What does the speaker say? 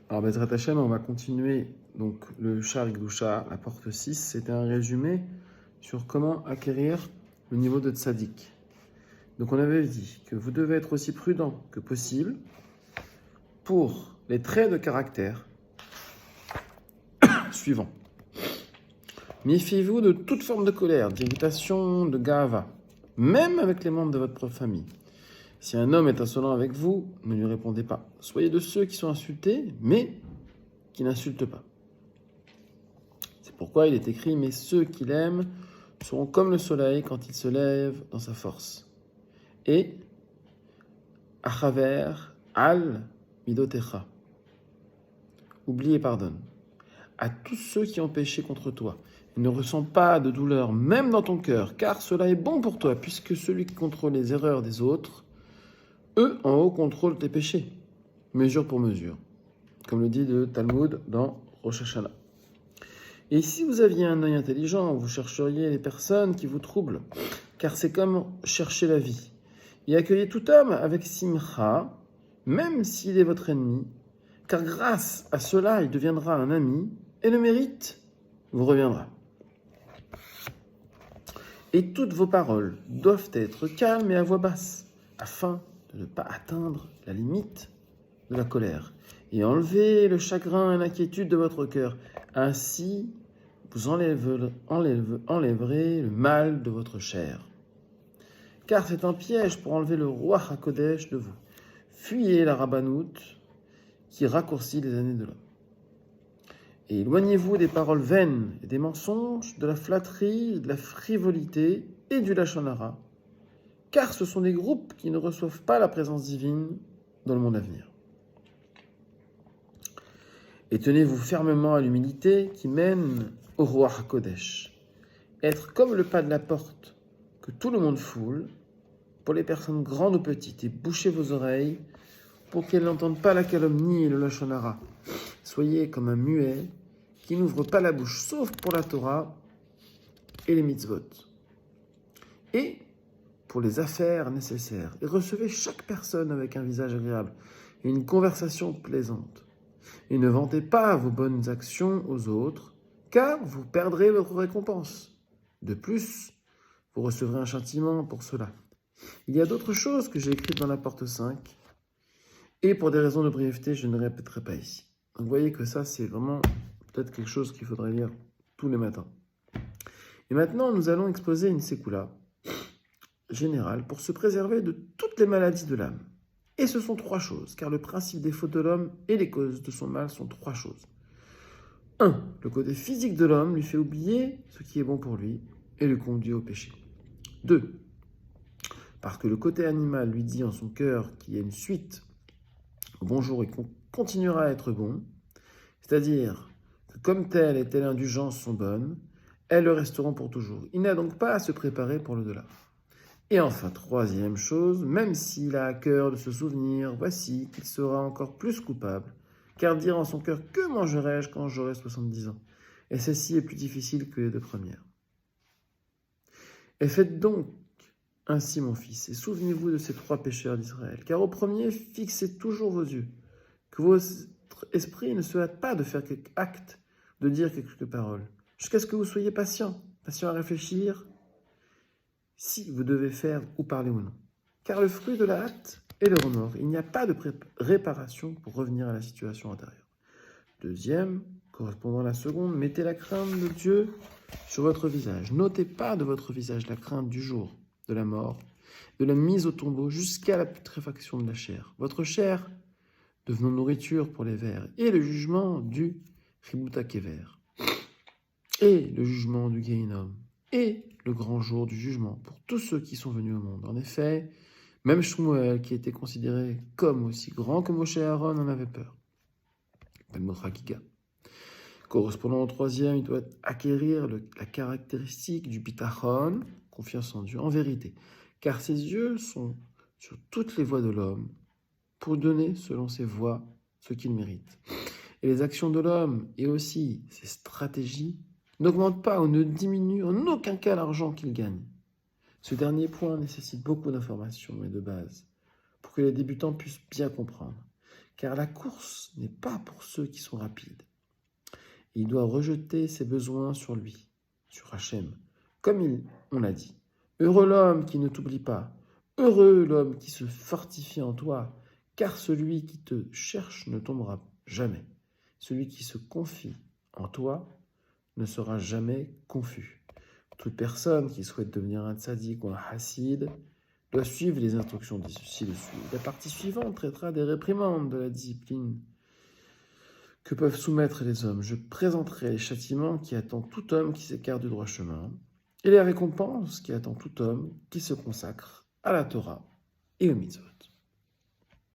Alors, Bezrat Hashem, on va continuer donc le Sha'ar Gdusha, la porte 6. C'était un résumé sur comment acquérir le niveau de tzaddik. Donc, on avait dit que vous devez être aussi prudent que possible pour les traits de caractère suivants. Méfiez-vous de toute forme de colère, d'irritation, de gava, même avec les membres de votre propre famille. Si un homme est insolent avec vous, ne lui répondez pas. Soyez de ceux qui sont insultés, mais qui n'insultent pas. C'est pourquoi il est écrit « Mais ceux qui l'aiment seront comme le soleil quand il se lève dans sa force. » Et « Achaver al midotecha » Oublie et pardonne. À tous ceux qui ont péché contre toi. Et ne ressens pas de douleur, même dans ton cœur, car cela est bon pour toi, puisque celui qui contrôle les erreurs des autres, eux en haut contrôlent tes péchés, mesure pour mesure, comme le dit le Talmud dans Rosh Hashanah. Et si vous aviez un œil intelligent, vous chercheriez les personnes qui vous troublent, car c'est comme chercher la vie. Et accueillez tout homme avec simcha, même s'il est votre ennemi, car grâce à cela, il deviendra un ami, et le mérite vous reviendra. Et toutes vos paroles doivent être calmes et à voix basse, afin de ne pas atteindre la limite de la colère, et enlever le chagrin et l'inquiétude de votre cœur. Ainsi, vous enlèverez le mal de votre chair. Car c'est un piège pour enlever le roi HaKodesh de vous. Fuyez la rabbanout qui raccourcit les années de l'homme. Et éloignez-vous des paroles vaines et des mensonges, de la flatterie, de la frivolité et du lashon hara, car ce sont des groupes qui ne reçoivent pas la présence divine dans le monde à venir. Et tenez-vous fermement à l'humilité qui mène au roi HaKodesh. Être comme le pas de la porte que tout le monde foule, pour les personnes grandes ou petites, et bouchez vos oreilles pour qu'elles n'entendent pas la calomnie et le lashon hara. Soyez comme un muet qui n'ouvre pas la bouche, sauf pour la Torah et les mitzvot. Et pour les affaires nécessaires. Et recevez chaque personne avec un visage agréable et une conversation plaisante. Et ne vantez pas vos bonnes actions aux autres, car vous perdrez votre récompense. De plus, vous recevrez un châtiment pour cela. Il y a d'autres choses que j'ai écrites dans la porte 5, et pour des raisons de brièveté, je ne répéterai pas ici. Donc vous voyez que ça, c'est vraiment peut-être quelque chose qu'il faudrait lire tous les matins. Et maintenant, nous allons exposer une sécoula générale pour se préserver de toutes les maladies de l'âme. Et ce sont 3 choses, car le principe des fautes de l'homme et les causes de son mal sont 3 choses. 1. Le côté physique de l'homme lui fait oublier ce qui est bon pour lui et le conduit au péché. 2. Parce que le côté animal lui dit en son cœur qu'il y a une suite au bon jour et qu'on continuera à être bon, c'est-à-dire que comme telle et telle indulgence sont bonnes, elles le resteront pour toujours. Il n'a donc pas à se préparer pour l'au-delà. Et enfin, 3e chose, même s'il a à cœur de se souvenir, voici qu'il sera encore plus coupable, car dire en son cœur « Que mangerai-je quand j'aurai 70 ans ?» Et ceci est plus difficile que les 2 premières. Et faites donc ainsi, mon fils, et souvenez-vous de ces 3 pécheurs d'Israël, car au premier, fixez toujours vos yeux, que votre esprit ne se hâte pas de faire quelques actes, de dire quelques paroles, jusqu'à ce que vous soyez patient à réfléchir, si vous devez faire ou parler ou non. Car le fruit de la hâte est le remords. Il n'y a pas de réparation pour revenir à la situation antérieure. 2e, correspondant à la seconde, mettez la crainte de Dieu sur votre visage. N'ôtez pas de votre visage la crainte du jour de la mort, de la mise au tombeau jusqu'à la putréfaction de la chair. Votre chair devenant nourriture pour les vers, et le jugement du Chibuta Kever, et le jugement du Gehinnom, et le grand jour du jugement pour tous ceux qui sont venus au monde. En effet, même Shmuel, qui était considéré comme aussi grand que Moshe et Aaron, en avait peur. Talmud Chagiga. Correspondant au 3e, il doit acquérir la caractéristique du bitachon, confiance en Dieu, en vérité, car ses yeux sont sur toutes les voies de l'homme pour donner, selon ses voies, ce qu'il mérite. Et les actions de l'homme, et aussi ses stratégies, n'augmente pas ou ne diminue en aucun cas l'argent qu'il gagne. Ce dernier point nécessite beaucoup d'informations et de bases pour que les débutants puissent bien comprendre. car la course n'est pas pour ceux qui sont rapides. Il doit rejeter ses besoins sur lui, sur Hachem, comme on l'a dit. Heureux l'homme qui ne t'oublie pas, heureux l'homme qui se fortifie en toi, car celui qui te cherche ne tombera jamais. Celui qui se confie en toi ne sera jamais confus. Toute personne qui souhaite devenir un tzaddik ou un hassid doit suivre les instructions ci-dessus. La partie suivante traitera des réprimandes de la discipline que peuvent soumettre les hommes. Je présenterai les châtiments qui attendent tout homme qui s'écarte du droit chemin et les récompenses qui attendent tout homme qui se consacre à la Torah et aux mitzvot.